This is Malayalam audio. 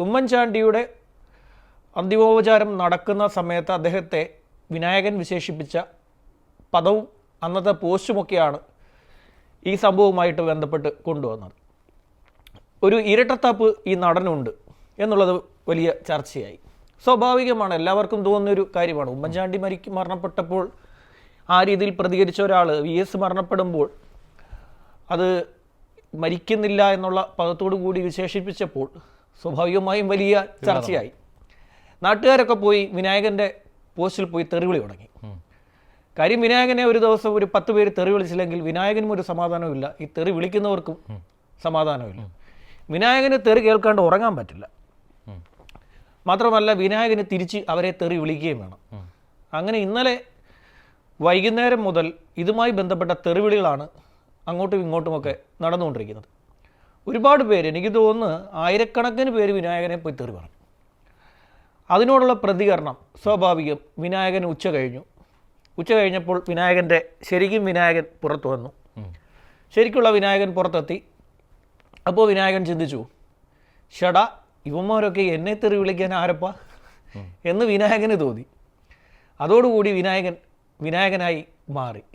ഉമ്മൻചാണ്ടിയുടെ അന്തിമോപചാരം നടക്കുന്ന സമയത്ത് അദ്ദേഹത്തെ വിനായകൻ വിശേഷിപ്പിച്ച പദവും അന്നത്തെ പോസ്റ്റുമൊക്കെയാണ് ഈ സംഭവവുമായിട്ട് ബന്ധപ്പെട്ട് കൊണ്ടുവന്നത്. ഒരു ഇരട്ടത്താപ്പ് ഈ നടനുണ്ട് എന്നുള്ളത് വലിയ ചർച്ചയായി. സ്വാഭാവികമാണ്, എല്ലാവർക്കും തോന്നുന്നൊരു കാര്യമാണ്. ഉമ്മൻചാണ്ടി മരണപ്പെട്ടപ്പോൾ ആ രീതിയിൽ പ്രതികരിച്ച ഒരാൾ VS മരണപ്പെടുമ്പോൾ അത് മരിക്കുന്നില്ല എന്നുള്ള പദത്തോടു കൂടി വിശേഷിപ്പിച്ചപ്പോൾ സ്വാഭാവികമായും വലിയ ചർച്ചയായി. നാട്ടുകാരൊക്കെ പോയി വിനായകൻ്റെ പോസ്റ്റിൽ പോയി തെറിവിളി തുടങ്ങി. കാര്യം വിനായകനെ ഒരു ദിവസം ഒരു 10 പേര് തെറി വിളിച്ചില്ലെങ്കിൽ വിനായകനും ഒരു സമാധാനമില്ല, ഈ തെറി വിളിക്കുന്നവർക്കും സമാധാനമില്ല. വിനായകന് തെറി കേൾക്കാണ്ട് ഉറങ്ങാൻ പറ്റില്ല. മാത്രമല്ല വിനായകന് തിരിച്ച് അവരെ തെറി വിളിക്കുകയും വേണം. അങ്ങനെ ഇന്നലെ വൈകുന്നേരം മുതൽ ഇതുമായി ബന്ധപ്പെട്ട തെറിവിളികളാണ് അങ്ങോട്ടും ഇങ്ങോട്ടുമൊക്കെ നടന്നുകൊണ്ടിരിക്കുന്നത്. ഒരുപാട് പേര്, എനിക്ക് തോന്നുന്നു ആയിരക്കണക്കിന് പേര് വിനായകനെ പോയി തെറി പറഞ്ഞു. അതിനോടുള്ള പ്രതികരണം സ്വാഭാവികം. വിനായകൻ ഉച്ച കഴിഞ്ഞപ്പോൾ ശരിക്കും വിനായകൻ പുറത്തു വന്നു. ശരിക്കുള്ള വിനായകൻ പുറത്തെത്തി. അപ്പോൾ വിനായകൻ ചിന്തിച്ചു, ഷടാ ഇവന്മാരൊക്കെ എന്നെ തെറി വിളിക്കാൻ ആരപ്പാ എന്ന് വിനായകന് തോന്നി. അതോടുകൂടി വിനായകനായി മാറി.